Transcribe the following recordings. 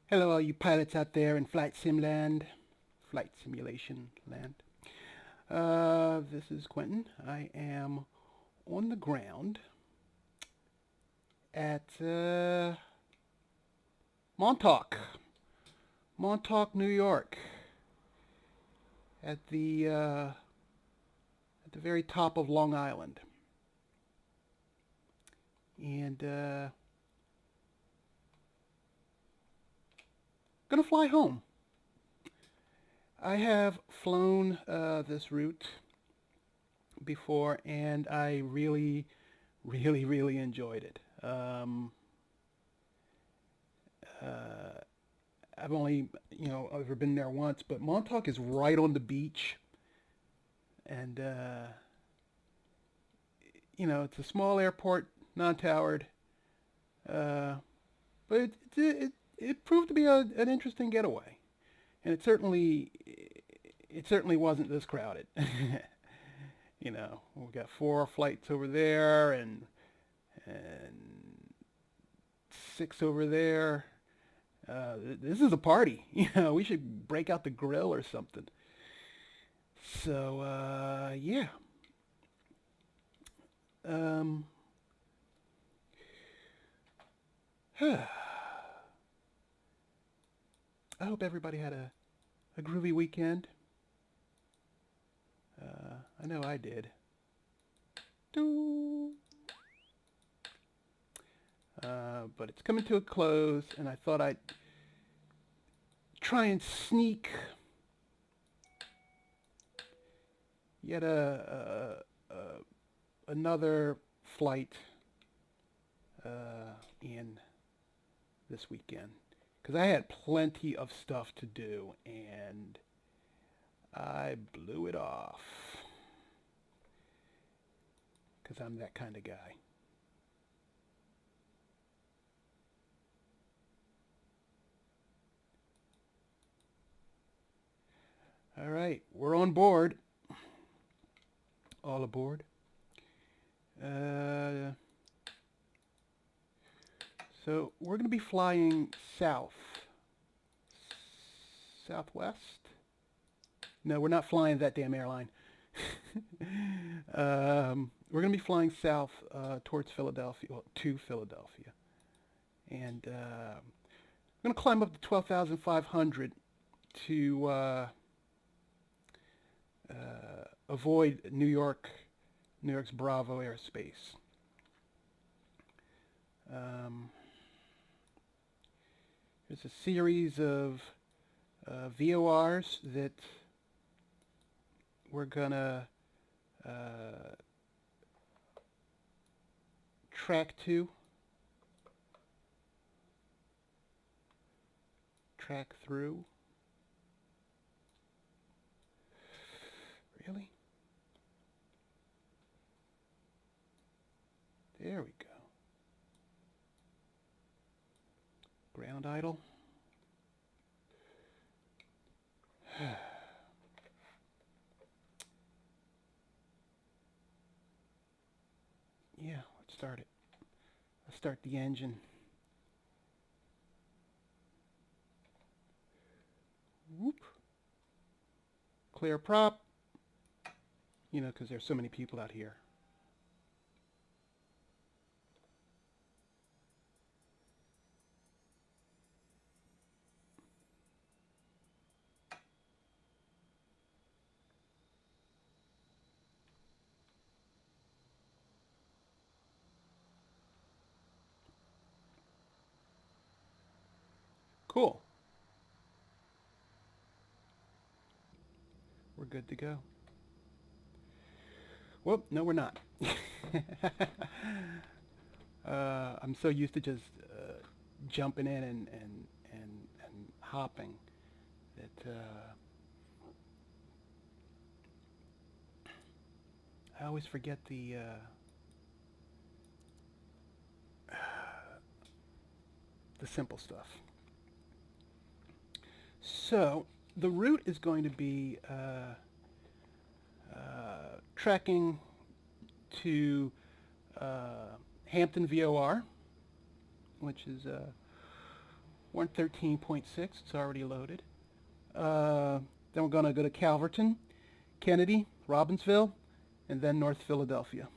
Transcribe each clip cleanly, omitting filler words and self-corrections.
Hello, all you pilots out there in flight sim land, flight simulation land. This is Quentin. I am on the ground at Montauk, New York, at the very top of Long Island, and gonna fly home. I have flown this route before, and I really enjoyed it. Uh, I've only, ever been there once, but Montauk is right on the beach, and it's a small airport, non-towered, uh, but it proved to be an interesting getaway, and it certainly wasn't this crowded. We got 4 flights over there and 6 over there. This is a party. We should break out the grill or something. So, yeah. Um, I hope everybody had a groovy weekend. I know I did. Doo. But it's coming to a close, and I thought I'd try and sneak yet another flight in this weekend, because I had plenty of stuff to do, and I blew it off, because I'm that kind of guy. All right, we're on board. All aboard. Uh, so we're going to be flying southwest. No, we're not flying that damn airline. We're going to be flying south towards Philadelphia, well, to Philadelphia. And I'm going to climb up to 12,500 to avoid New York's Bravo airspace. There's a series of VORs that we're gonna track through. Really? There we go. Ground idle. Yeah, let's start it. Let's start the engine. Whoop. Clear prop. Because there's so many people out here. Cool. We're good to go. Well, no, we're not. I'm so used to just jumping in and hopping that I always forget the simple stuff. So the route is going to be tracking to Hampton VOR, which is 113.6, it's already loaded. Then we're going to go to Calverton, Kennedy, Robbinsville, and then North Philadelphia.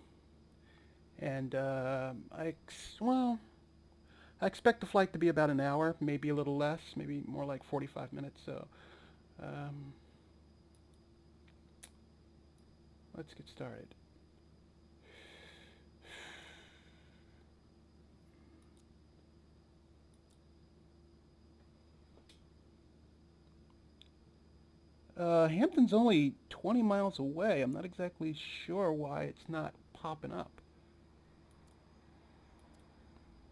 And I expect the flight to be about an hour, maybe a little less, maybe more like 45 minutes. So let's get started. Hampton's only 20 miles away. I'm not exactly sure why it's not popping up.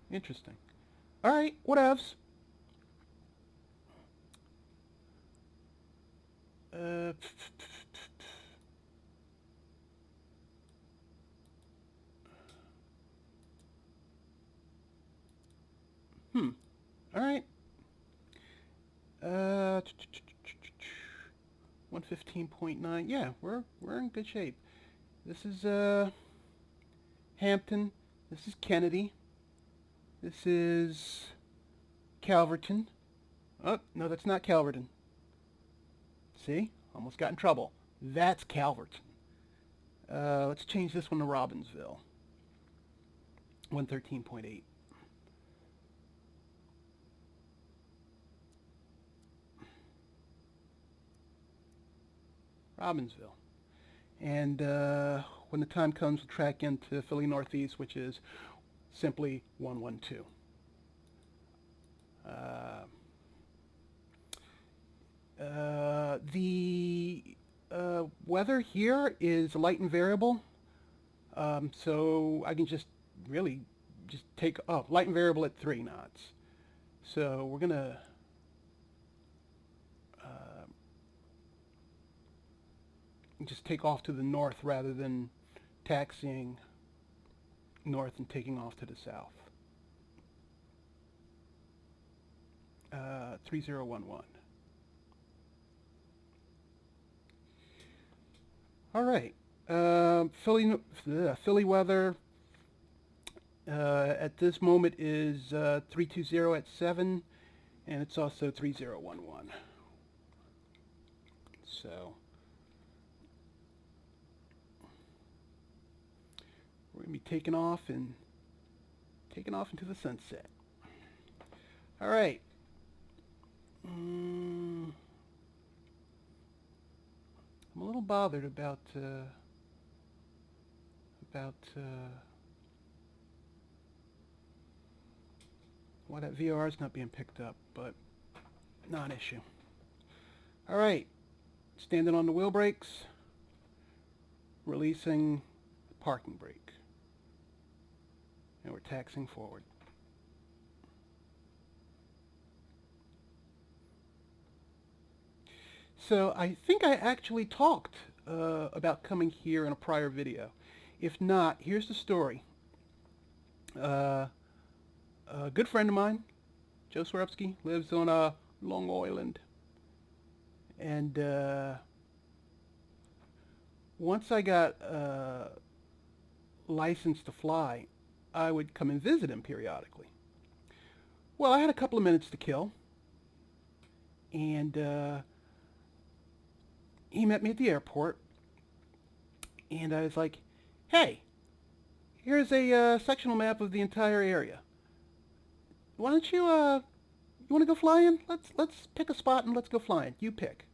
Interesting. All right, whatevs. All right. 115.9. Yeah, we're in good shape. This is Hampton. This is Kennedy. This is Calverton. Oh, no, that's not Calverton. See? Almost got in trouble. That's Calverton. Let's change this one to Robbinsville. 113.8. Robbinsville. And when the time comes, we'll track into Philly Northeast, which is simply 112. The weather here is light and variable, so I can just take light and variable at 3 knots. So we're gonna just take off to the north rather than taxiing north and taking off to the south. 3011. All right. Philly weather at this moment is 320 at 7, and it's also 3011. So we're going to be taking off into the sunset. All right. I'm a little bothered about why that VOR is not being picked up, but not an issue. All right. Standing on the wheel brakes, releasing the parking brake. And we're taxiing forward. So I think I actually talked about coming here in a prior video. If not, here's the story. A good friend of mine, Joe Swarovski, lives on Long Oyland. And once I got licensed to fly, I would come and visit him periodically. Well, I had a couple of minutes to kill, and he met me at the airport, and I was like, hey, here's a sectional map of the entire area. Why don't you want to go flying? Let's pick a spot and let's go flying. You pick.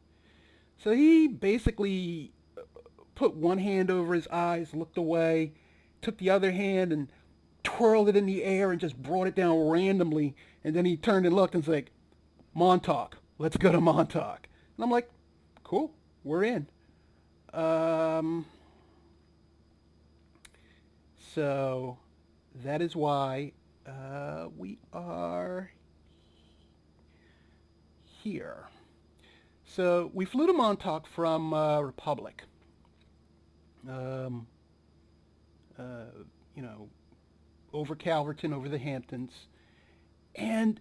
So he basically put one hand over his eyes, looked away, took the other hand and twirled it in the air and just brought it down randomly. And then he turned and looked and was like, Montauk, let's go to Montauk. And I'm like, cool, we're in. So that is why we are here. So we flew to Montauk from Republic. You know, over Calverton, over the Hamptons, and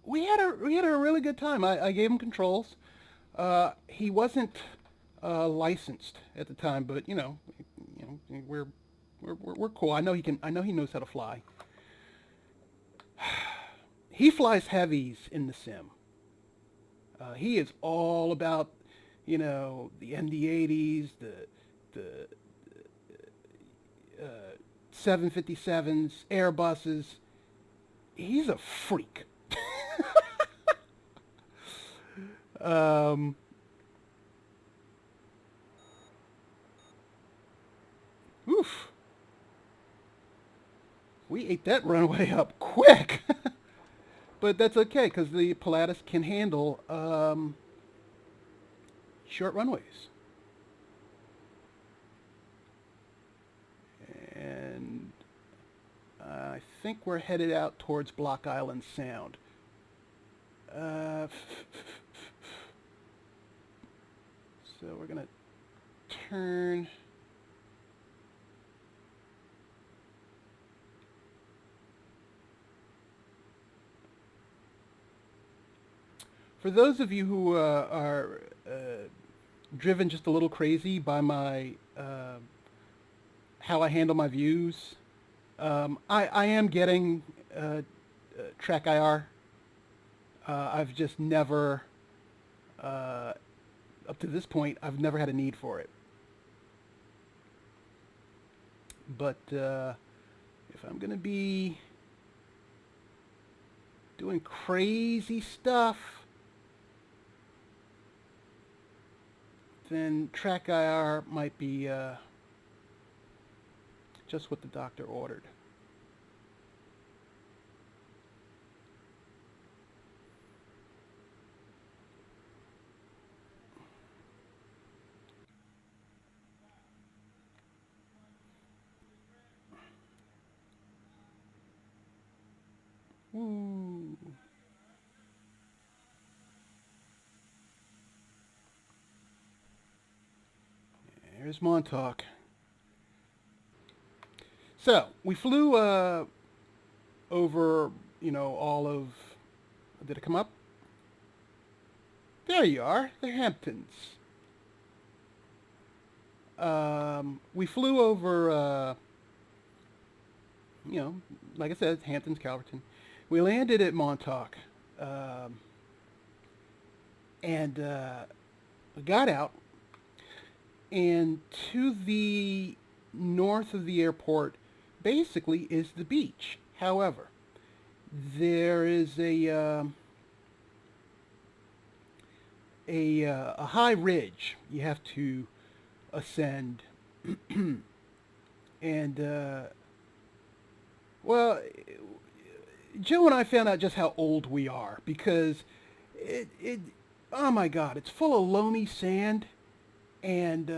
we had a really good time. I gave him controls. He wasn't licensed at the time, but you know, we're cool. I know he knows how to fly. he flies heavies in the sim. He is all about, the MD-80s, the 757s, Airbuses. He's a freak. um, oof. We ate that runway up quick. But that's okay, because the Pilatus can handle short runways. And I think we're headed out towards Block Island Sound. So we're going to turn. For those of you who are driven just a little crazy by my how I handle my views, I am getting track IR. I've just never, up to this point, I've never had a need for it. But if I'm going to be doing crazy stuff, then track IR might be just what the doctor ordered. Ooh. There's Montauk. So we flew over, all of. Did it come up? There you are. The Hamptons. We flew over, like I said, Hamptons, Calverton. We landed at Montauk, and we got out, and to the north of the airport basically is the beach. However, there is a high ridge you have to ascend, and well, Joe and I found out just how old we are, because it oh my God, it's full of loamy sand, and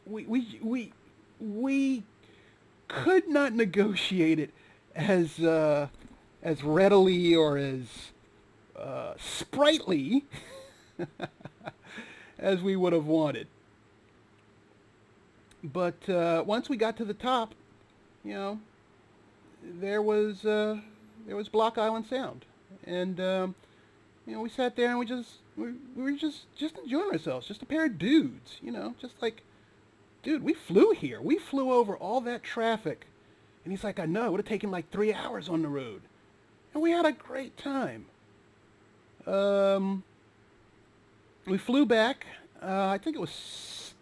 we could not negotiate it as readily or as sprightly as we would have wanted. But once we got to the top, there was Block Island Sound, and we sat there and we were just enjoying ourselves, just a pair of dudes, just like, dude, we flew here, we flew over all that traffic, and he's like, I know, it would have taken like 3 hours on the road, and we had a great time. We flew back. I think it was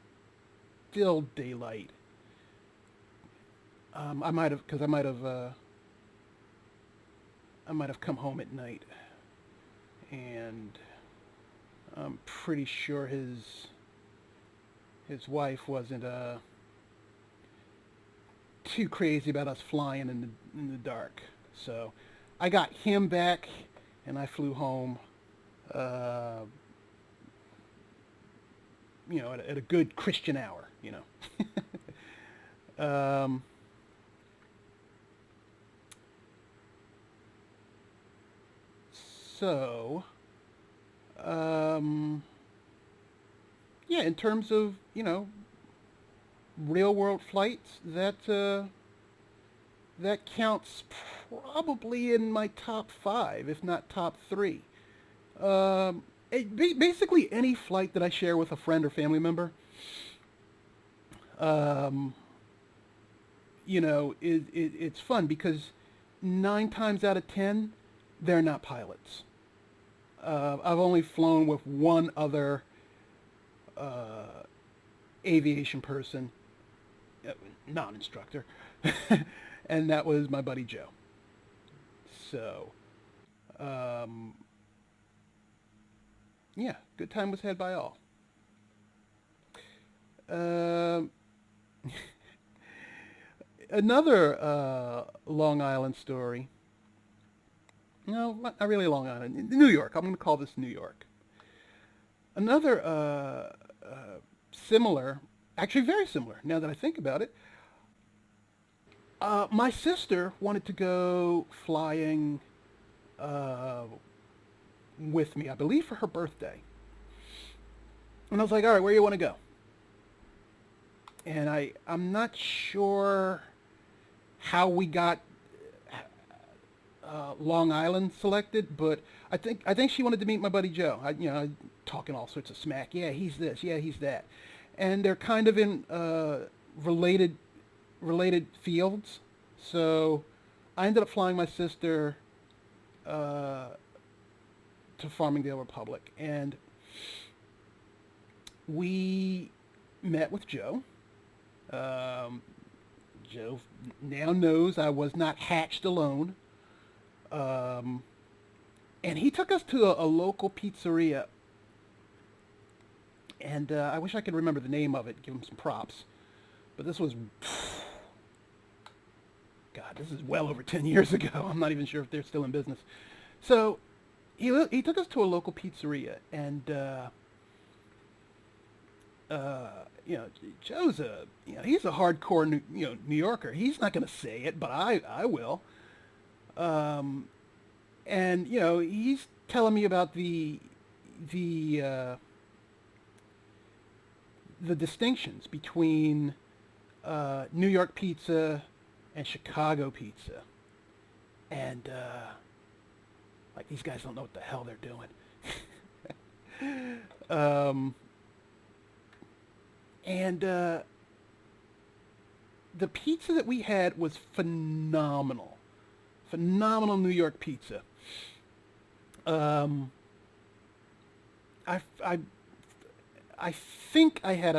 still daylight. I might have come home at night, and I'm pretty sure his wife wasn't too crazy about us flying in the dark. So I got him back, and I flew home. At a good Christian hour, So, yeah, in terms of, real world flights, that counts probably in my top 5, if not top 3. Basically any flight that I share with a friend or family member, it's fun, because 9 times out of 10, they're not pilots. I've only flown with one other aviation person, non-instructor, and that was my buddy Joe. So, yeah, good time was had by all. Another Long Island story. No, not really Long Island. New York. I'm going to call this New York. Another similar, actually very similar, now that I think about it. My sister wanted to go flying with me, I believe for her birthday. And I was like, all right, where do you want to go? And I'm not sure how we got Long Island selected, but I think she wanted to meet my buddy Joe. Talking all sorts of smack. Yeah, he's this. Yeah, he's that. And they're kind of in related fields. So I ended up flying my sister to Farmingdale Republic, and we met with Joe. Joe now knows I was not hatched alone. And he took us to a local pizzeria. And I wish I could remember the name of it, give him some props. But this was, God, this is well over 10 years ago. I'm not even sure if they're still in business. So he took us to a local pizzeria, and Joe's he's a hardcore New Yorker. He's not going to say it, but I will. And he's telling me about the distinctions between New York pizza and Chicago pizza, and like these guys don't know what the hell they're doing. And the pizza that we had was phenomenal. Phenomenal New York pizza. I think I had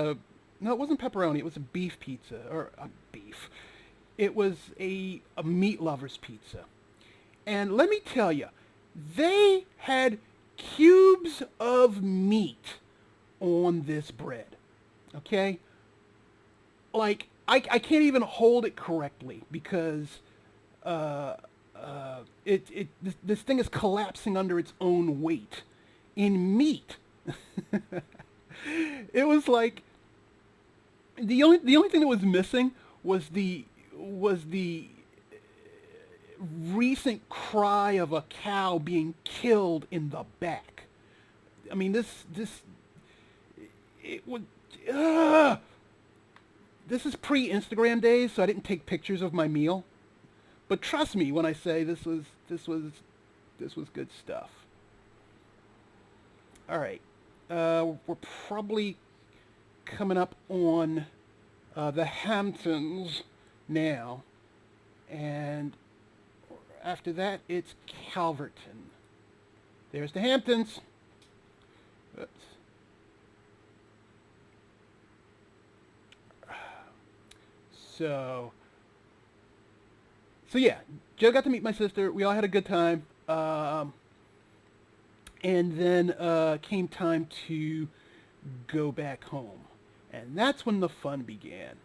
no, it wasn't pepperoni. It was a beef pizza, or a beef. It was a meat lover's pizza. And let me tell you, they had cubes of meat on this bread. Okay? Like, I can't even hold it correctly because this thing is collapsing under its own weight in meat. It was like the only thing that was missing was the recent cry of a cow being killed in the back. I mean, this is pre-Instagram days, so I didn't take pictures of my meal. But trust me when I say this was good stuff. All right, we're probably coming up on the Hamptons now, and after that it's Calverton. There's the Hamptons. Oops. So yeah, Joe got to meet my sister. We all had a good time. And then came time to go back home. And that's when the fun began.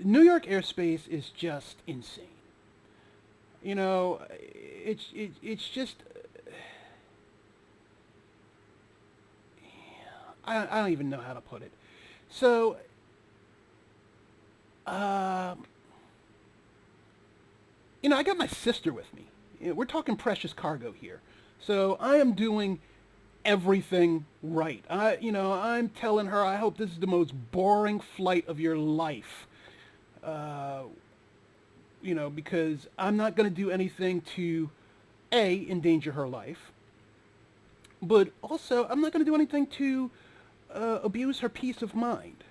New York airspace is just insane. It's just... I don't even know how to put it. So... I got my sister with me. We're talking precious cargo here. So I am doing everything right. I'm telling her, I hope this is the most boring flight of your life. Because I'm not going to do anything to, A, endanger her life. But also, I'm not going to do anything to abuse her peace of mind.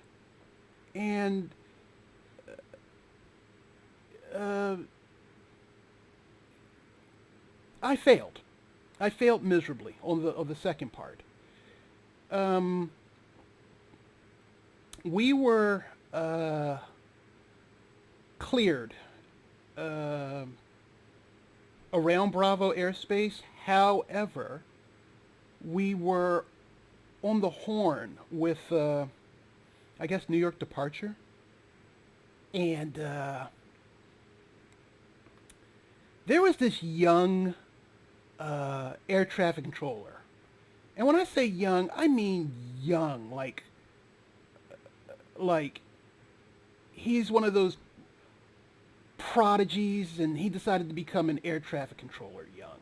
And uh, I failed. I failed miserably on the second part. We were cleared around Bravo airspace. However, we were on the horn with, I guess, New York departure. And there was this young air traffic controller. And when I say young, I mean young. Like he's one of those prodigies, and he decided to become an air traffic controller young.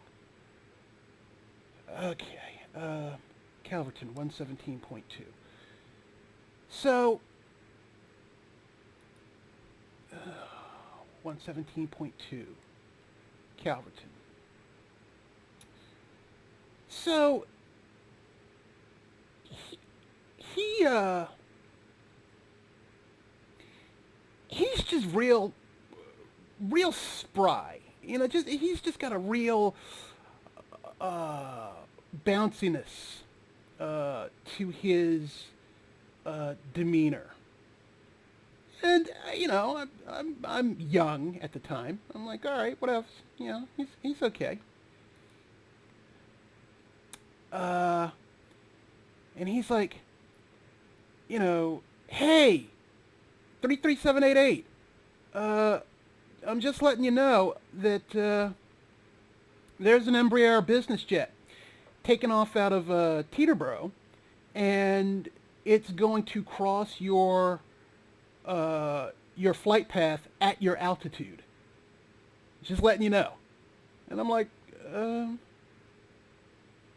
Okay, Calverton 117.2. So, 117.2, Calverton. So, he's just real spry. You know, he's just got a real bounciness to his demeanor. And you know, I'm young at the time. I'm like, all right, what else? You know, he's okay. And he's like, you know, hey, 33788. I'm just letting you know that there's an Embraer business jet taking off out of Teterboro, and it's going to cross your flight path at your altitude. Just letting you know. And I'm like,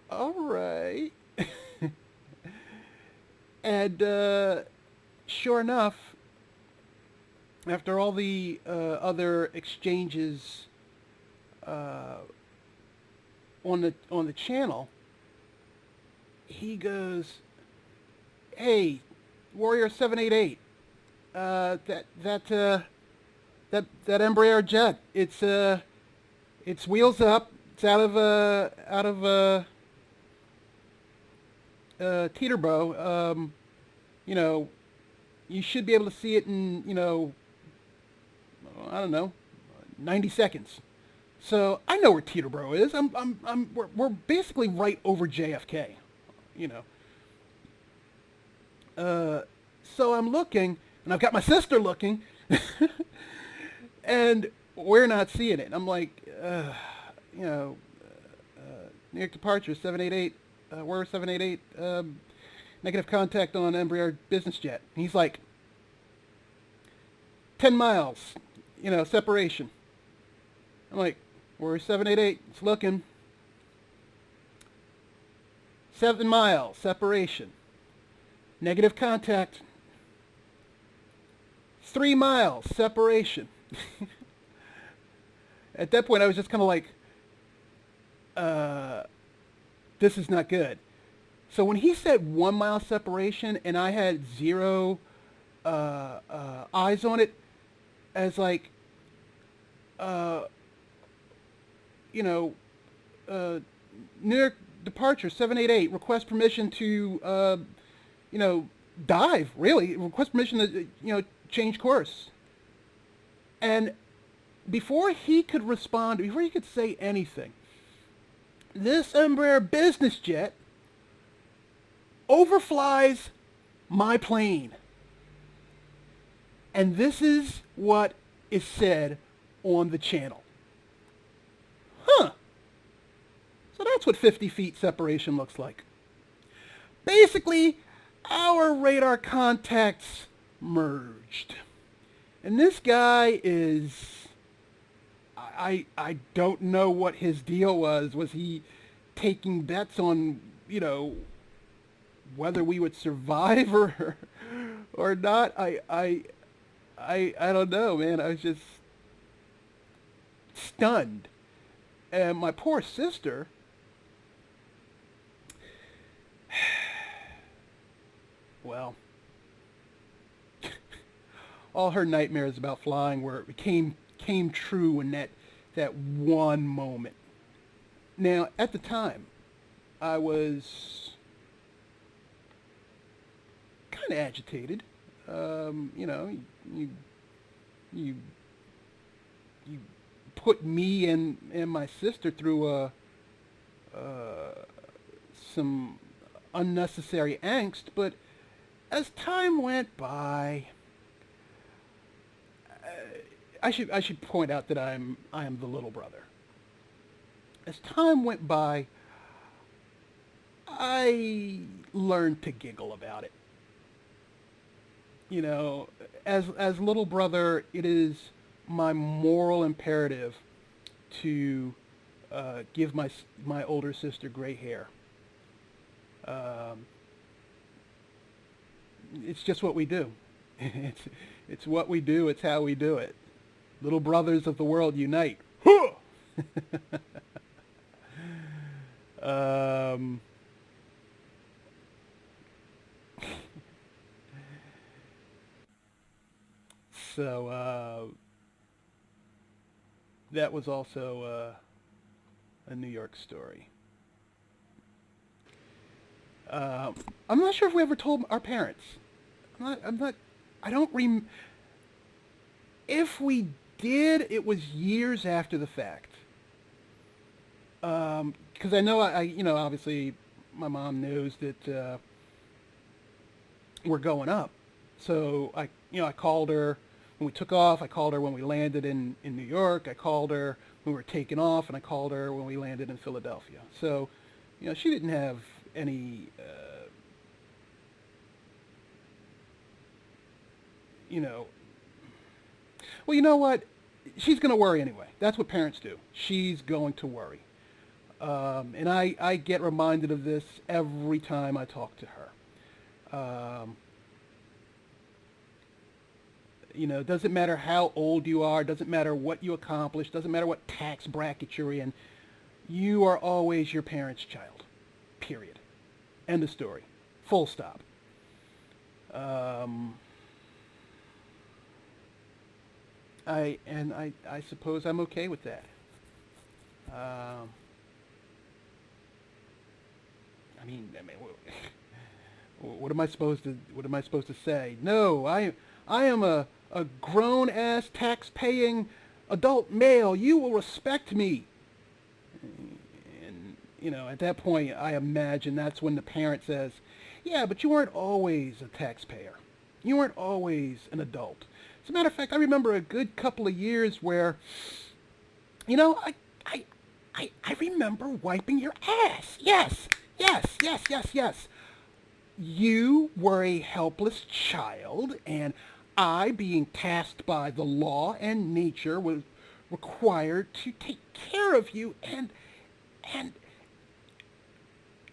all right. And sure enough, after all the other exchanges on the channel, he goes, "Hey, Warrior 788, that Embraer jet, it's wheels up. It's out of Teterboro. You know, you should be able to see it in, you know, I don't know, 90 seconds. So I know where Teterboro is. We're basically right over JFK, you know. So I'm looking, and I've got my sister looking, and we're not seeing it. I'm like, you know, New York departure 788, Warrior 788, negative contact on Embraer business jet. And he's like, 10 miles, you know, separation. I'm like, Warrior 788, it's looking. 7 miles separation. Negative contact. 3 miles separation. At that point, I was just kind of like, this is not good. So when he said 1 mile separation and I had zero eyes on it, as like, you know, New York departure 788, request permission to, you know, dive, really. Request permission to, you know, change course. And before he could respond, before he could say anything, this Embraer business jet overflies my plane. And this is what is said on the channel. Huh. So that's what 50 feet separation looks like. Basically, our radar contacts merged. And this guy is... I don't know what his deal was. Was he taking bets on, you know, whether we would survive or not? I don't know, man. I was just stunned. And my poor sister, well, all her nightmares about flying came came true in that one moment. Now, at the time, I was kind of agitated. You know, you you put me and my sister through some unnecessary angst, but as time went by, I should point out that I am the little brother. As time went by, I learned to giggle about it. You know, as little brother, it is my moral imperative to give my older sister gray hair. It's just what we do. It's what we do. It's how we do it. Little brothers of the world unite. um, so that was also a New York story. I'm not sure if we ever told our parents. I don't if we did, it was years after the fact. Because I know obviously my mom knows that we're going up. So I called her when we took off. I called her when we landed in New York. I called her when we were taking off, and I called her when we landed in Philadelphia. So, she didn't have any, well, you know what? She's going to worry anyway. That's what parents do. She's going to worry. And I get reminded of this every time I talk to her. Doesn't matter how old you are, doesn't matter what you accomplish, doesn't matter what tax bracket you're in, you are always your parents' child. Period. End of story. Full stop. I suppose I'm okay with that. What am I supposed to say? No, I am a grown ass tax paying adult male. You will respect me. And at that point, I imagine that's when the parent says, "Yeah, but you weren't always a taxpayer. You weren't always an adult." As a matter of fact, I remember a good couple of years where, I remember wiping your ass. Yes. You were a helpless child, and I, being tasked by the law and nature, was required to take care of you, and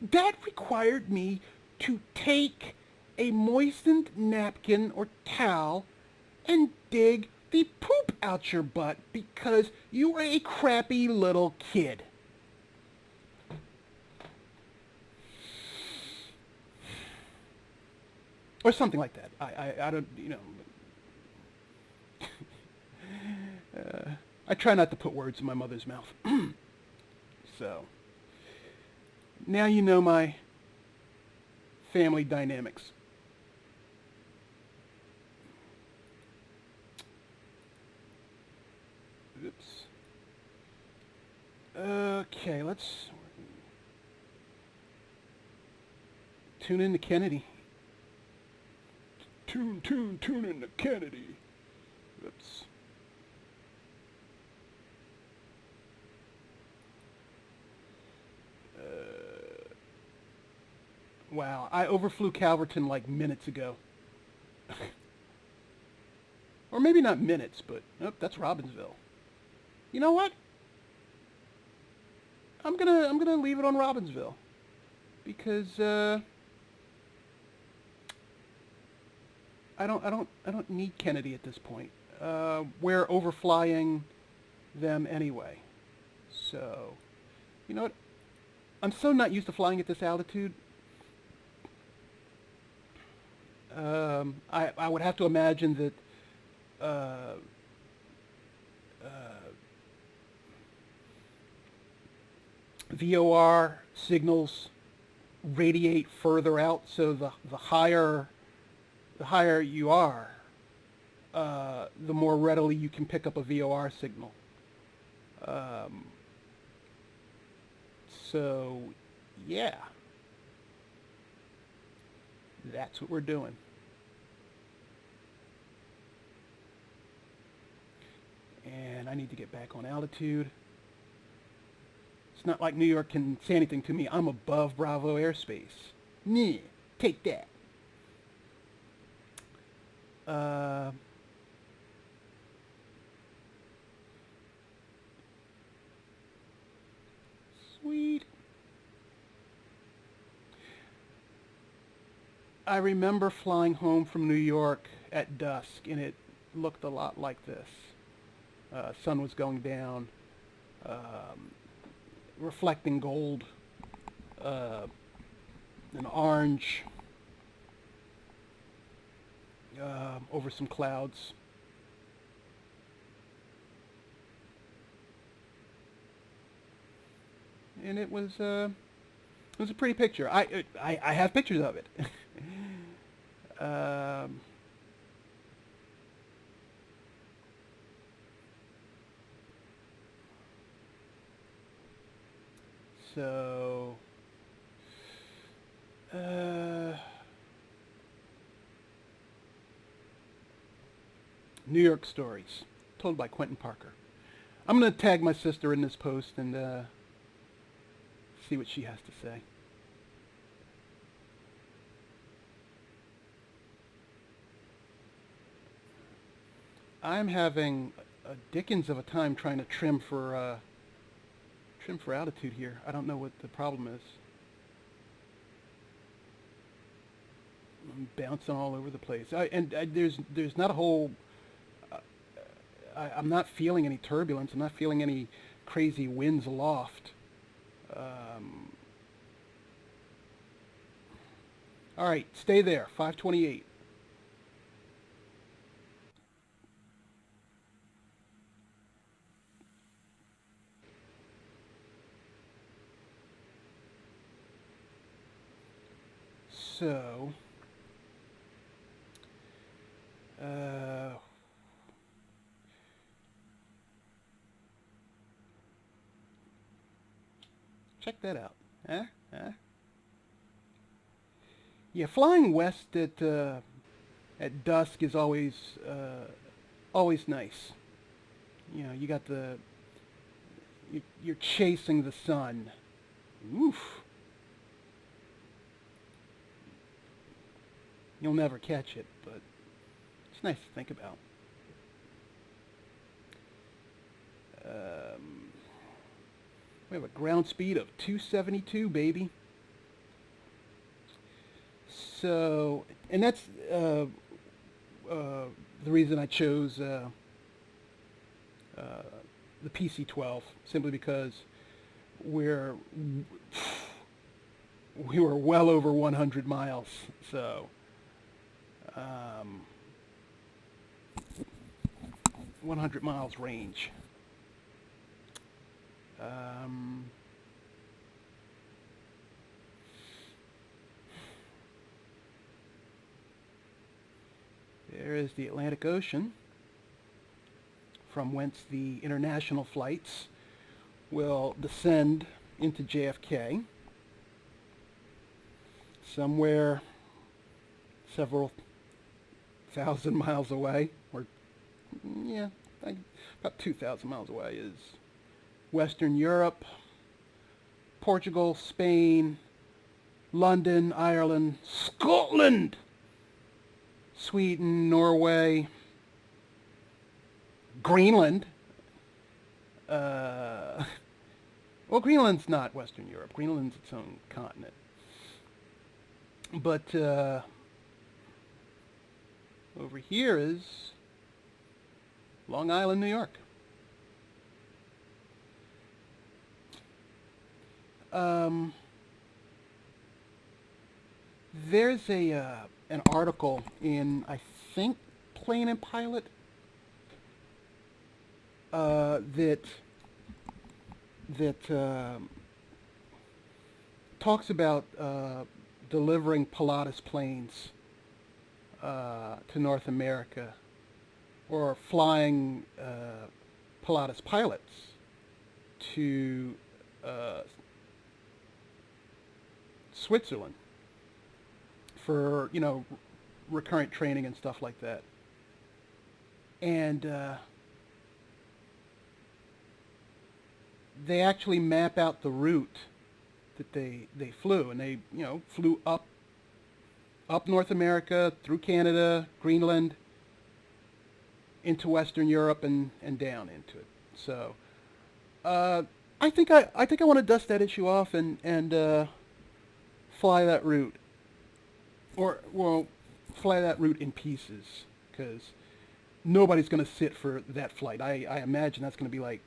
that required me to take a moistened napkin or towel and dig the poop out your butt because you were a crappy little kid. Or something like that. I don't, I try not to put words in my mother's mouth. So, now you know my family dynamics. Oops. Okay, let's tune in to Kennedy. Tune in to Kennedy. Oops. Wow, I overflew Calverton like minutes ago. Or maybe not minutes, but that's Robbinsville. You know what? I'm gonna leave it on Robbinsville because I don't need Kennedy at this point. We're overflying them anyway. So, you know what? I'm so not used to flying at this altitude. I would have to imagine that VOR signals radiate further out, so the higher you are, the more readily you can pick up a VOR signal. So, yeah, that's what we're doing. And I need to get back on altitude. It's not like New York can say anything to me. I'm above Bravo airspace. Nah, take that. Sweet. I remember flying home from New York at dusk, and it looked a lot like this. Sun was going down, reflecting gold, and orange over some clouds. And it was a pretty picture. I have pictures of it. So, New York stories told by Quentin Parker. I'm going to tag my sister in this post and see what she has to say. I'm having a dickens of a time trying to trim for altitude here. I don't know what the problem is. I'm bouncing all over the place. There's not a whole. I'm not feeling any turbulence. I'm not feeling any crazy winds aloft. All right, stay there. 528. So, check that out. Huh? Yeah, flying west at dusk is always nice. You know, you got you're chasing the sun. Oof. You'll never catch it, but it's nice to think about. We have a ground speed of 272, baby. So, and that's the reason I chose the PC-12, simply because we were well over 100 miles, so 100 miles range. There is the Atlantic Ocean, from whence the international flights will descend into JFK, somewhere several thousand miles away, or yeah, about 2,000 miles away, is Western Europe, Portugal, Spain, London, Ireland, Scotland, Sweden, Norway, Greenland. Well, Greenland's not Western Europe. Greenland's its own continent. But over here is Long Island, New York. There's an article in, I think, Plane and Pilot. that talks about delivering Pilatus planes to North America, or flying Pilatus pilots to Switzerland for, you know, recurrent training and stuff like that. And they actually map out the route that they flew, and they, you know, flew up North America, through Canada, Greenland, into Western Europe, and down into it. So I think I want to dust that issue off and fly that route, or, well, fly that route in pieces, because nobody's going to sit for that flight. I imagine that's going to be like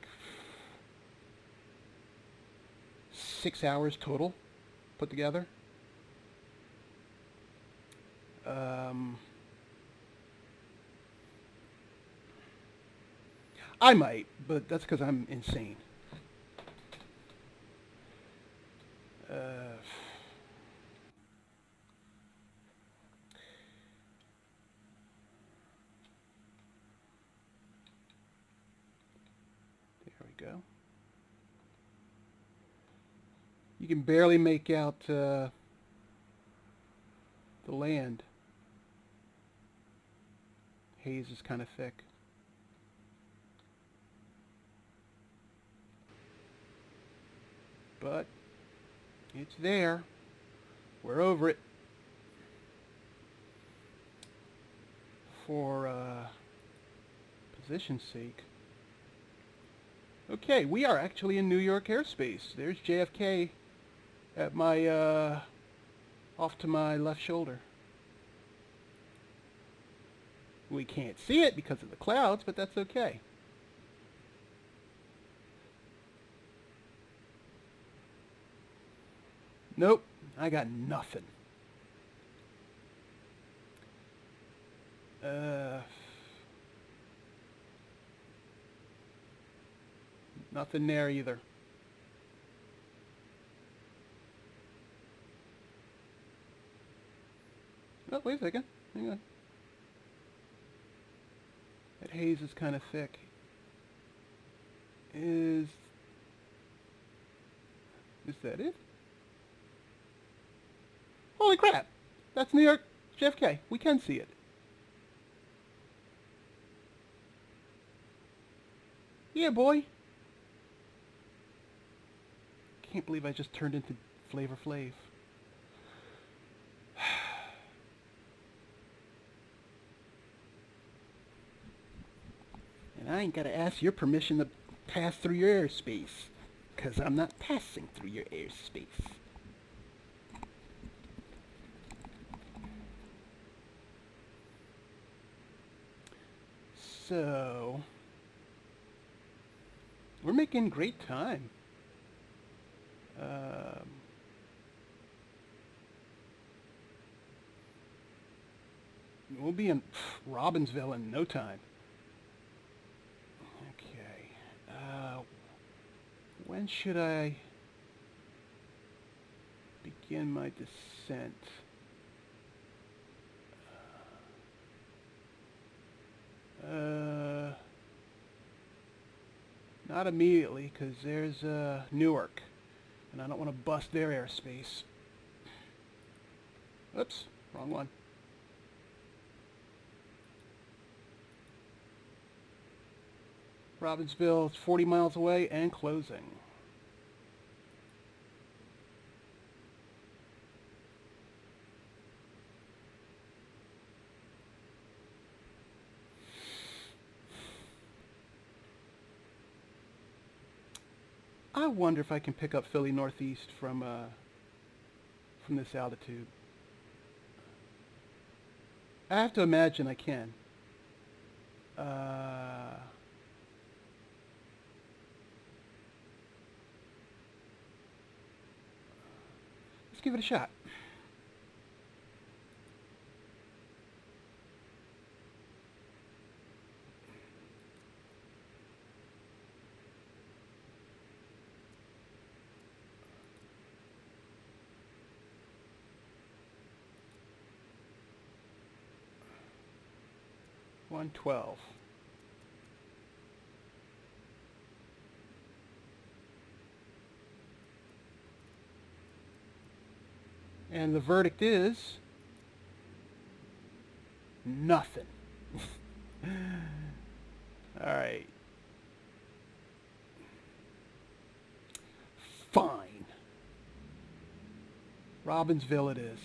6 hours total put together. I might, but that's because I'm insane. There we go. You can barely make out the land. Haze is kind of thick. But it's there. We're over it. For position's sake. Okay, we are actually in New York airspace. There's JFK at my off to my left shoulder. We can't see it because of the clouds, but that's okay. Nope, I got nothing. Nothing there either. Oh, wait a second. Hang on. That haze is kind of thick. Is that it? Holy crap! That's New York JFK. We can see it. Yeah, boy. Can't believe I just turned into Flavor Flav. And I ain't gotta ask your permission to pass through your airspace, 'cause I'm not passing through your airspace. So, we're making great time. We'll be in Robbinsville in no time. Okay. When should I begin my descent? Not immediately, because there's Newark, and I don't want to bust their airspace. Oops, wrong one. Robbinsville is 40 miles away and closing. I wonder if I can pick up Philly Northeast from this altitude. I have to imagine I can. Let's give it a shot. 112. And the verdict is nothing. All right. Fine. Robbinsville it is.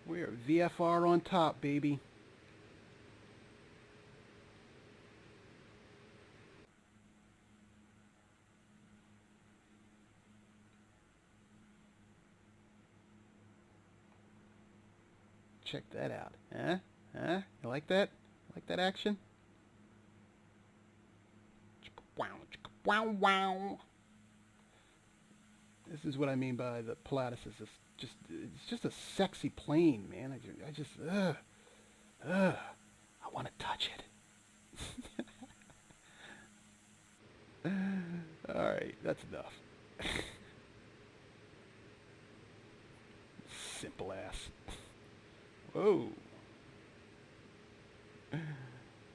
We're VFR on top, baby. Check that out. Huh? Huh? You like that? Like that action? Wow, wow. This is what I mean by the Pilatus. It's just a sexy plane, man. I just, I want to touch it. All right, that's enough. Simple ass. Whoa.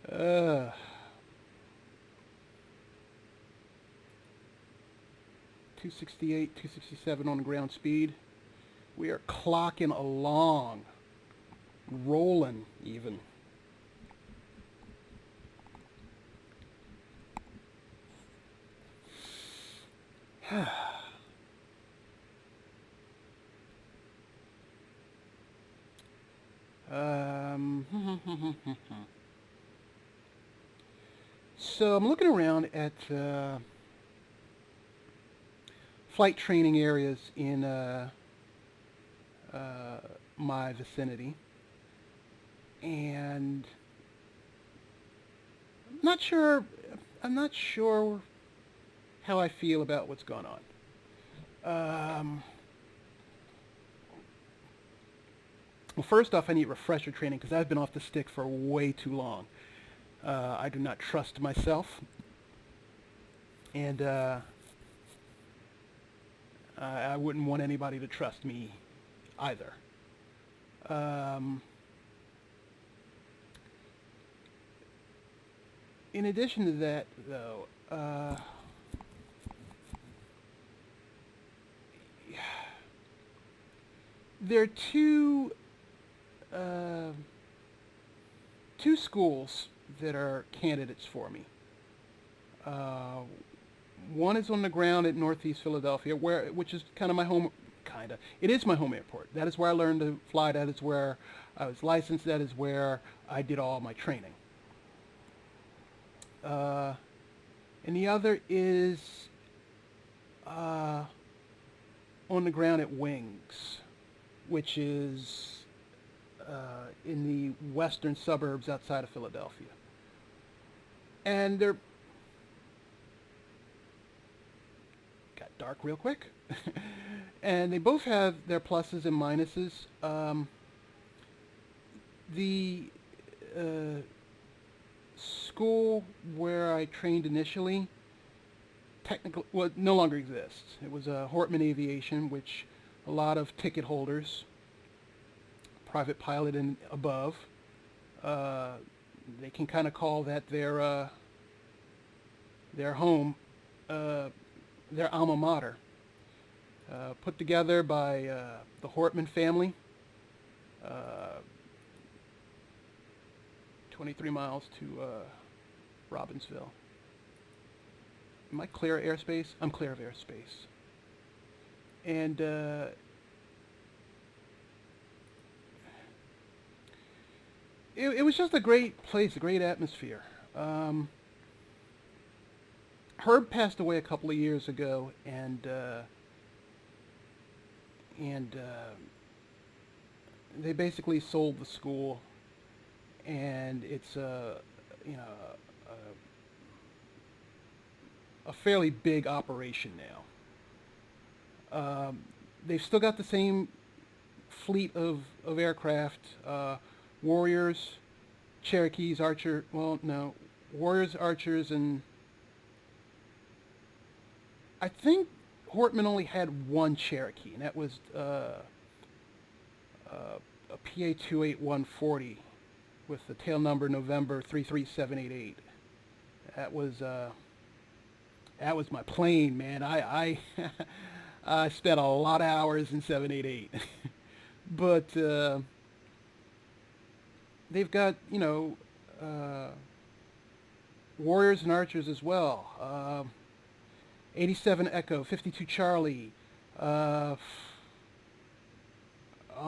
268, 267 on the ground speed. We are clocking along. Rolling, even. So I'm looking around at flight training areas in my vicinity, and I'm not sure how I feel about what's going on. Well, first off, I need refresher training because I've been off the stick for way too long. I do not trust myself, and I wouldn't want anybody to trust me either. In addition to that, though, there are two schools that are candidates for me. One is on the ground at Northeast Philadelphia, which is kind of my home. It is my home airport. That is where I learned to fly. That is where I was licensed. That is where I did all my training. And the other is on the ground at Wings, which is in the western suburbs outside of Philadelphia. And they're got dark real quick. And they both have their pluses and minuses. The school where I trained initially no longer exists. It was Hortman Aviation, which a lot of ticket holders, private pilot and above, they can kind of call that their home, their alma mater. Put together by the Hortman family, 23 miles to Robbinsville. Am I clear of airspace? I'm clear of airspace. And it was just a great place, a great atmosphere. Herb passed away a couple of years ago, and they basically sold the school, and it's a fairly big operation now. They've still got the same fleet of aircraft, Warriors, Cherokees, Warriors, Archers, and I think Hortman only had one Cherokee, and that was a PA-28140 with the tail number November 33788. That was my plane, man. I I spent a lot of hours in 788. But they've got, Warriors and Archers as well. 87 Echo, 52 Charlie. Oh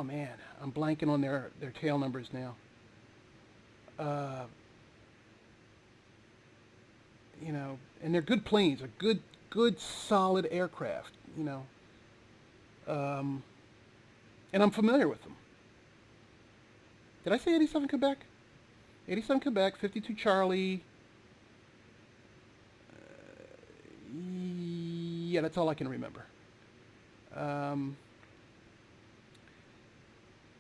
man, I'm blanking on their tail numbers now. And they're good planes, they're good solid aircraft, and I'm familiar with them. Did I say 87 Quebec? 87 Quebec, 52 Charlie. Yeah, that's all I can remember.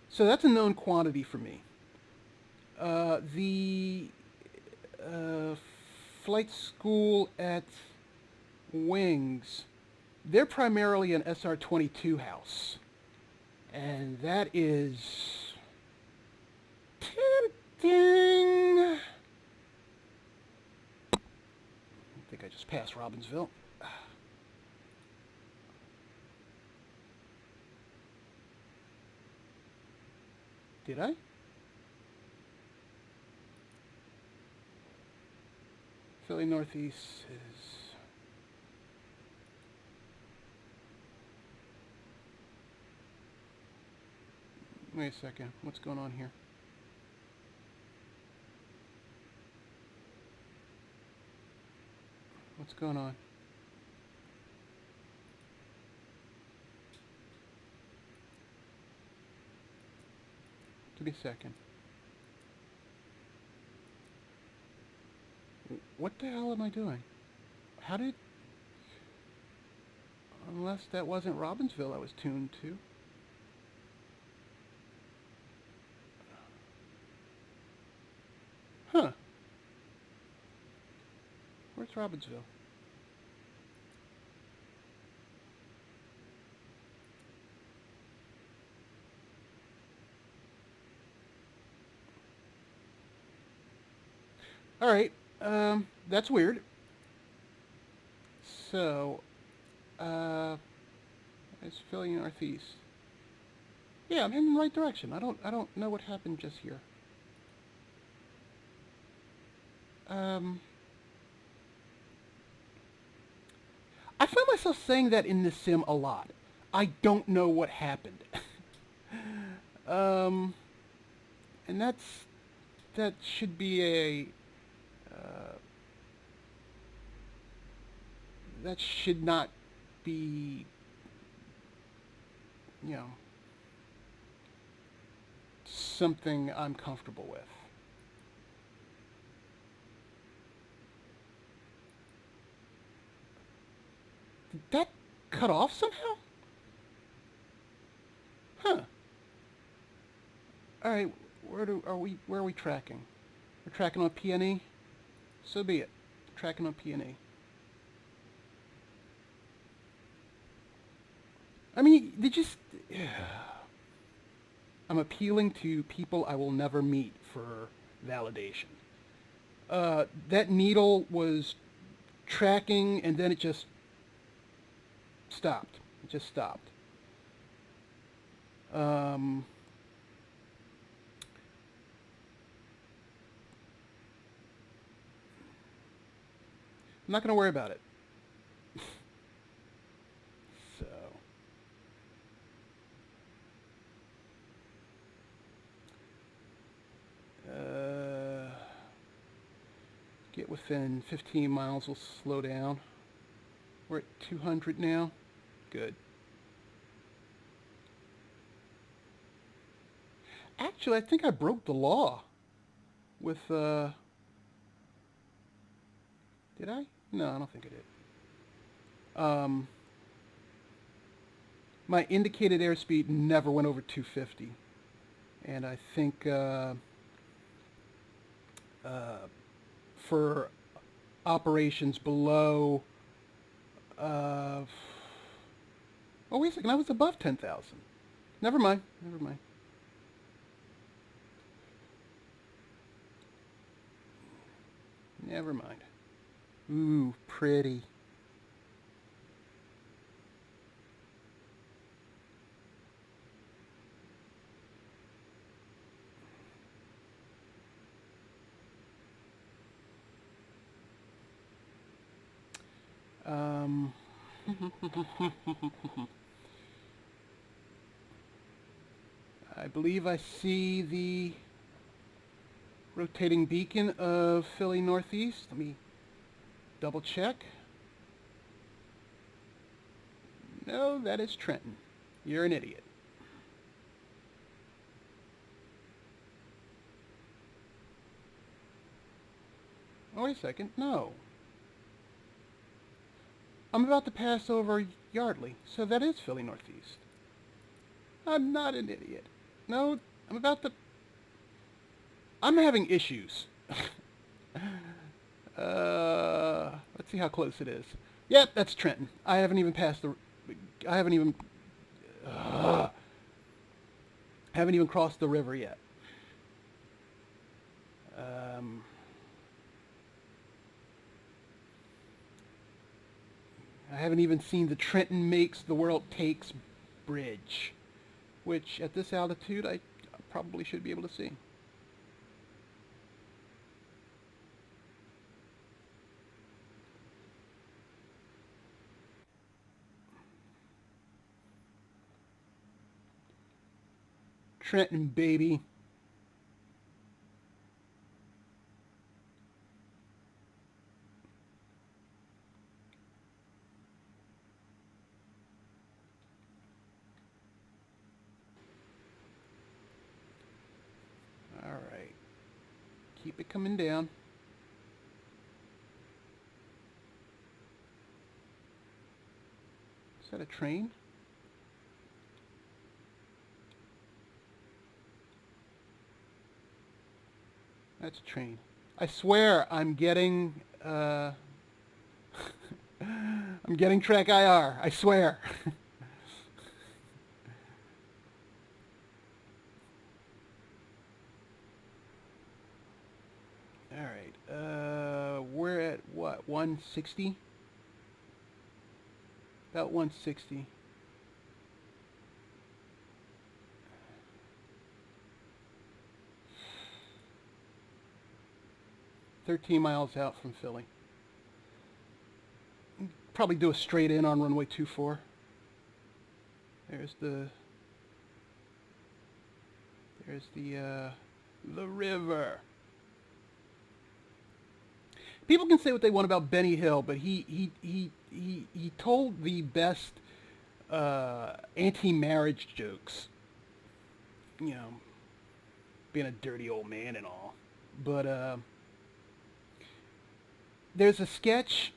So that's a known quantity for me. The flight school at Wings, they're primarily an SR-22 house. And that is tempting. I think I just passed Robbinsville. Did I? Philly Northeast is... Wait a second. What's going on here? What's going on? Give me a second. What the hell am I doing? How did... Unless that wasn't Robbinsville I was tuned to. Huh. Where's Robbinsville? All right. That's weird. So, it's Philly Northeast. Yeah, I'm in the right direction. I don't know what happened just here. I find myself saying that in this sim a lot. I don't know what happened. And that should be a... that should not be, something I'm comfortable with. Did that cut off somehow? Huh. All right, where are we tracking? We're tracking on PNE? So be it. Tracking on PNE. I mean, they just... I'm appealing to people I will never meet for validation. That needle was tracking, and then it just stopped. It just stopped. I'm not going to worry about it. So... get within 15 miles, we'll slow down. We're at 200 now. Good. Actually, I think I broke the law with, did I? No, I don't think I did. My indicated airspeed never went over 250. And I think, for operations below Oh, wait a second. I was above 10,000. Never mind. Never mind. Never mind. Ooh, pretty. I believe I see the rotating beacon of Philly Northeast. Let me double check. No, that is Trenton. You're an idiot. Oh, wait a second. No. I'm about to pass over Yardley, so that is Philly Northeast. I'm not an idiot. No, I'm having issues. Let's see how close it is. Yep, that's Trenton. I haven't even crossed the river yet. I haven't even seen the Trenton Makes the World Takes bridge, which at this altitude I probably should be able to see. Trenton, baby. All right. Keep it coming down. Is that a train? That's a train. I swear I'm getting I'm getting track IR. I swear. All right. We're at what? 160? About 160. $13 miles out from Philly. Probably do a straight in on runway 24. There's the river. People can say what they want about Benny Hill, but he told the best anti-marriage jokes. You know, being a dirty old man and all. But there's a sketch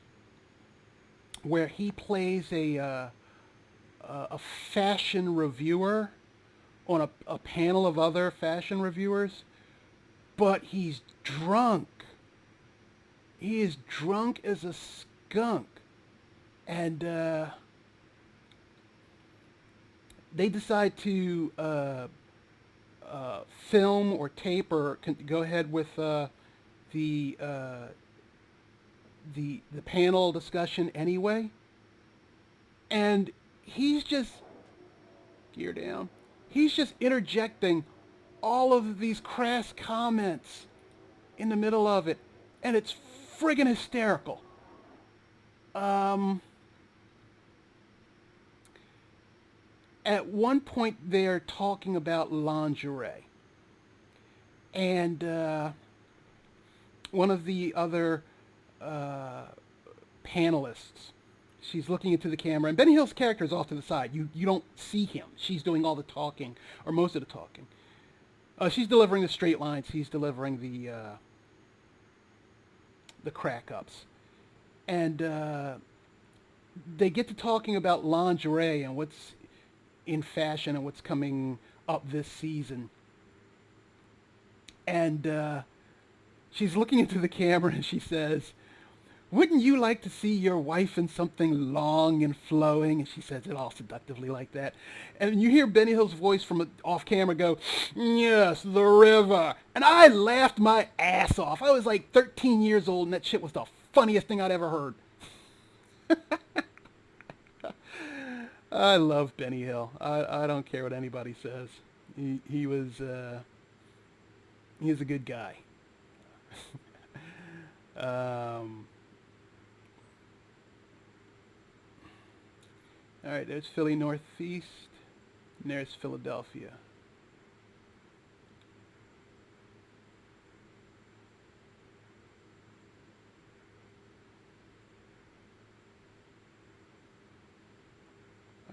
where he plays a fashion reviewer on a panel of other fashion reviewers, but he's drunk. He is drunk as a skunk. And they decide to film or tape or go ahead with the panel discussion anyway. And he's just, gear down, he's just interjecting all of these crass comments in the middle of it. And it's friggin' hysterical. At one point they're talking about lingerie. And one of the other panelists, she's looking into the camera, and Benny Hill's character is off to the side. You don't see him. She's doing all the talking, or most of the talking. She's delivering the straight lines. He's delivering the crack-ups. And they get to talking about lingerie and what's in fashion and what's coming up this season. And she's looking into the camera and she says, Wouldn't you like to see your wife in something long and flowing? And she says it all seductively like that. And you hear Benny Hill's voice from off camera go, yes, the river. And I laughed my ass off. I was like 13 years old, and that shit was the funniest thing I'd ever heard. I love Benny Hill. I don't care what anybody says. He was a good guy. All right, there's Philly Northeast, and there's Philadelphia.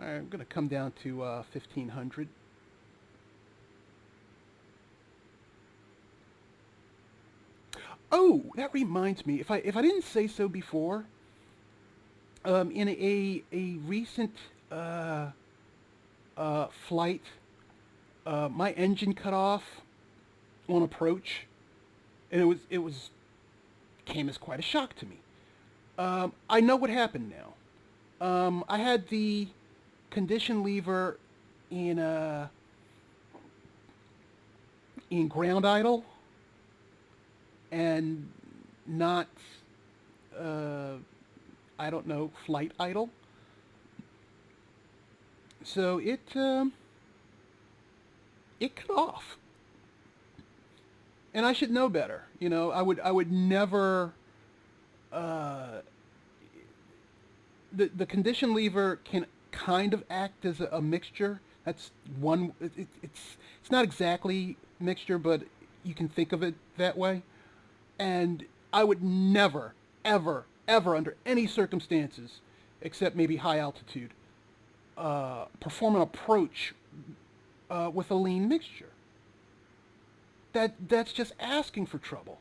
All right, I'm going to come down to 1500. Oh, that reminds me. If I didn't say so before, in a recent flight, my engine cut off on approach, and it was came as quite a shock to me. I know what happened now. I had the condition lever in ground idle and not I don't know, flight idle. So it cut off, and I should know better. You know, I would never. The condition lever can kind of act as a mixture. That's one. It's not exactly mixture, but you can think of it that way. And I would never, ever, ever, under any circumstances, except maybe high altitude, perform an approach with a lean mixture. That's just asking for trouble.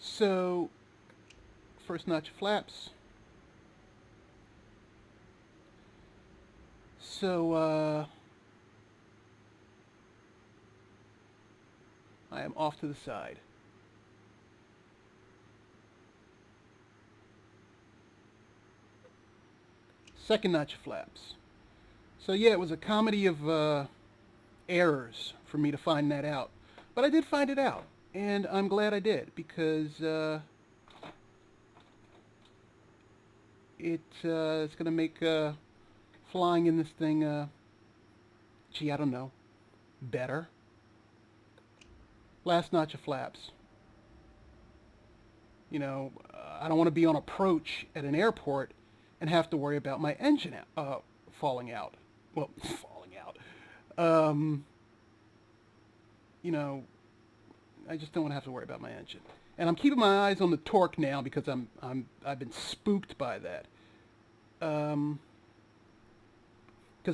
So, first notch of flaps. So, I am off to the side. Second notch of flaps. So yeah, it was a comedy of errors for me to find that out. But I did find it out, and I'm glad I did, because it's going to make flying in this thing, gee, I don't know, better. Last notch of flaps. You know, I don't want to be on approach at an airport and have to worry about my engine falling out. Well, falling out. You know, I just don't want to have to worry about my engine. And I'm keeping my eyes on the torque now because I've been spooked by that. Because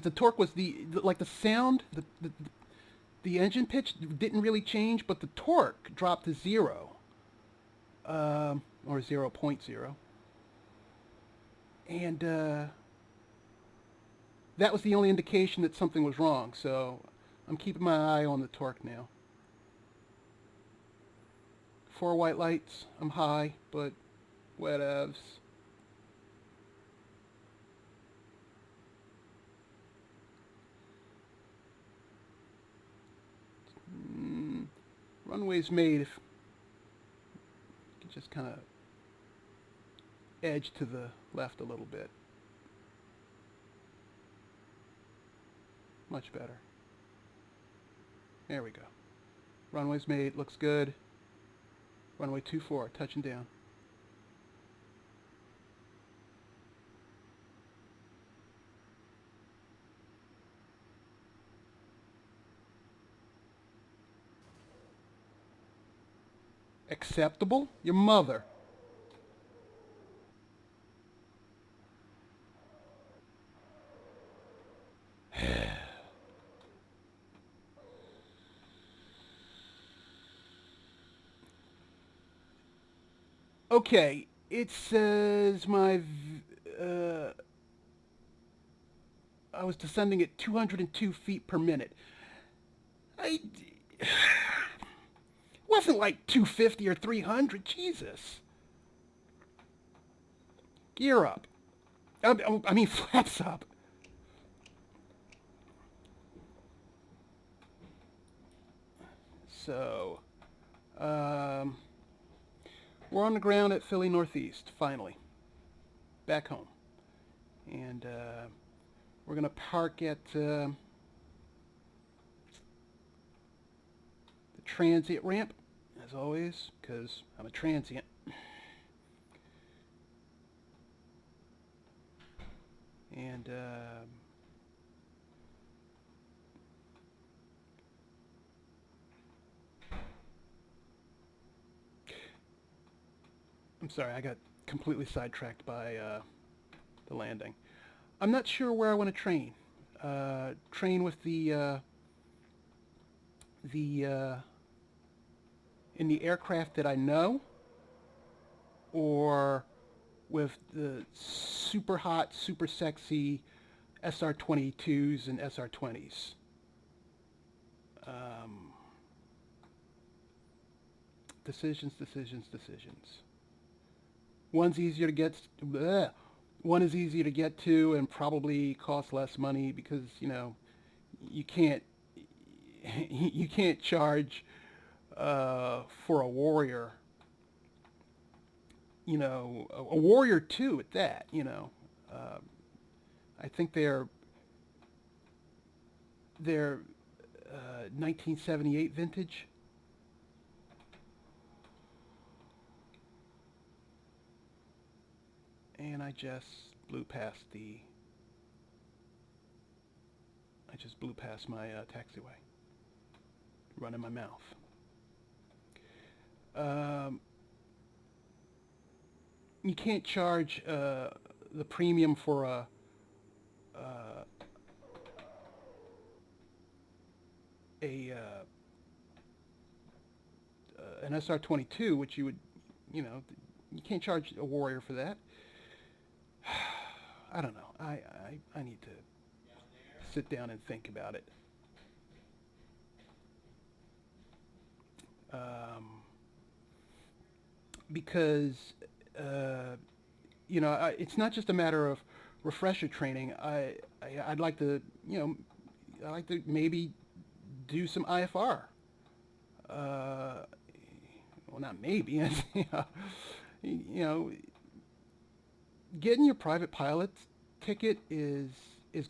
the torque was like the sound, the engine pitch didn't really change, but the torque dropped to 0, or 0.0. And that was the only indication that something was wrong. So I'm keeping my eye on the torque now. 4 white lights. I'm high, but whatevs. Runway's made if you can just kind of edge to the left a little bit. Much better. There we go. Runway's made, looks good. Runway 24, touching down. Acceptable? Your mother. Okay, it says I was descending at 202 feet per minute. wasn't like 250 or 300. Jesus. Gear up. I mean, flaps up. So, we're on the ground at Philly Northeast, finally. Back home. And we're going to park at the transient ramp, as always, because I'm a transient. And I'm sorry, I got completely sidetracked by the landing. I'm not sure where I want to train. Train with the in the aircraft that I know, or with the super hot, super sexy SR-22s and SR-20s. Decisions. One's easier to get. One is easier to get to and probably costs less money because you can't charge for a Warrior. A Warrior 2 at that. I think they're 1978 vintage. And I just blew past my taxiway. Running my mouth. You can't charge the premium for an SR-22, which you would, you can't charge a Warrior for that. I don't know. I need to sit down and think about it. Because it's not just a matter of refresher training. I'd like to maybe do some IFR. Well, not maybe. Getting your private pilot's ticket is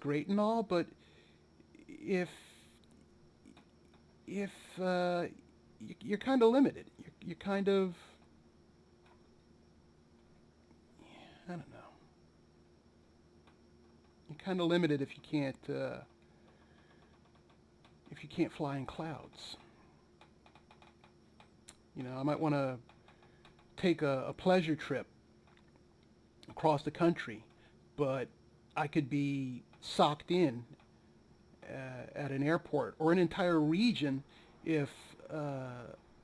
great and all, but if you're kind of limited, you're kind of, I don't know. You're kind of limited if you can't fly in clouds. I might want to take a pleasure trip across the country, but I could be socked in at an airport or an entire region if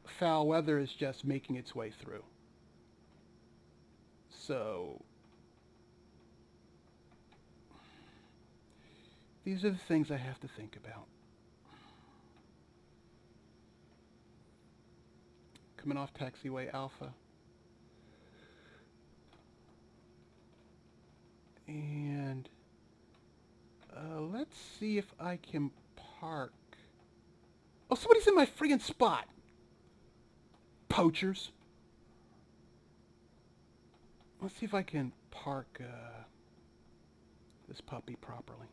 foul weather is just making its way through. So these are the things I have to think about. Coming off taxiway Alpha. And let's see if I can park. Oh, somebody's in my friggin' spot. Poachers. Let's see if I can park this puppy properly.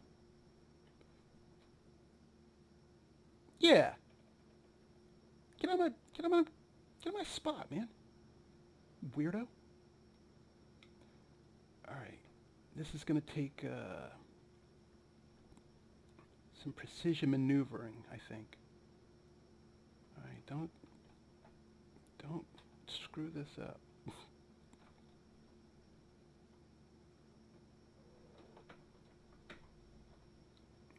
Yeah. Get on my spot, man. Weirdo. All right. This is going to take some precision maneuvering, I think. All right, don't screw this up. All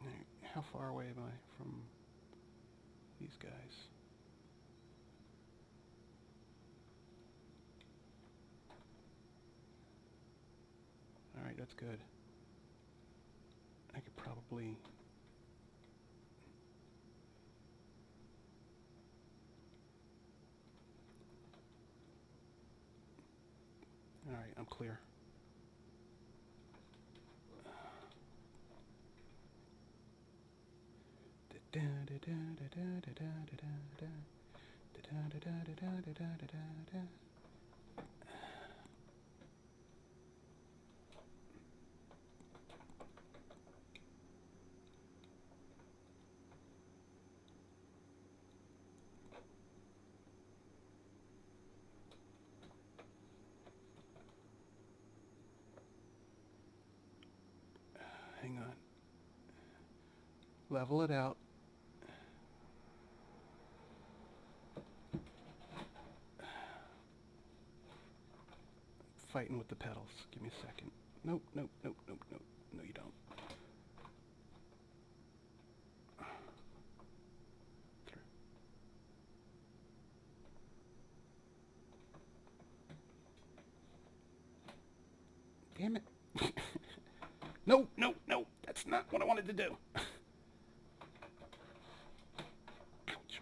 right, how far away am I from these guys? All right, that's good. I could probably... Alright, I'm clear. Hang on. Level it out. Fighting with the pedals. Give me a second. Nope, nope, nope, nope, nope. No, you don't. Damn it. No, no, no. That's not what I wanted to do. Ouch.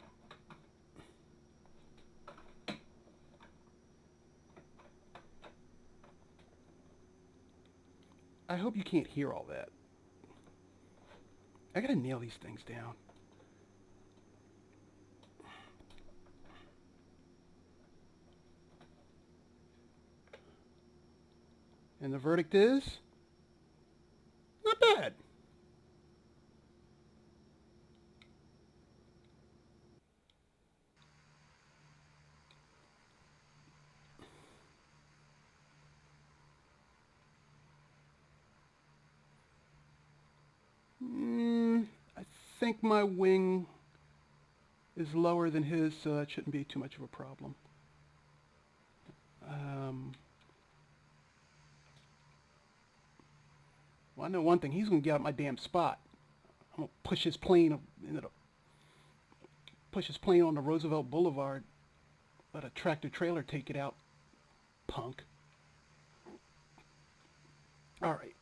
I hope you can't hear all that. I gotta nail these things down. And the verdict is not bad. I think my wing is lower than his, so that shouldn't be too much of a problem. Well, I know one thing. He's going to get out my damn spot. I'm going to push his plane on the Roosevelt Boulevard. Let a tractor trailer take it out. Punk. All right.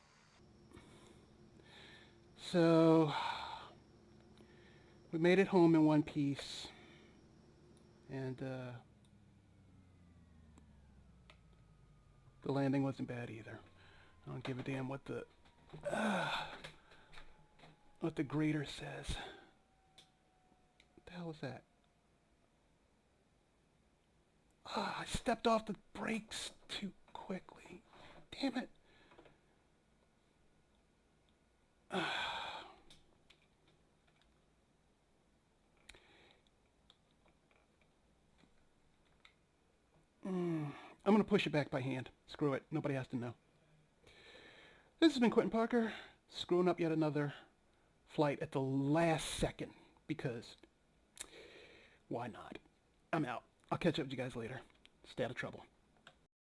So we made it home in one piece. And the landing wasn't bad either. I don't give a damn what the grader says. What the hell is that? I stepped off the brakes too quickly. Damn it. I'm going to push it back by hand. Screw it. Nobody has to know. This has been Quentin Parker, screwing up yet another flight at the last second, because why not? I'm out. I'll catch up with you guys later. Stay out of trouble.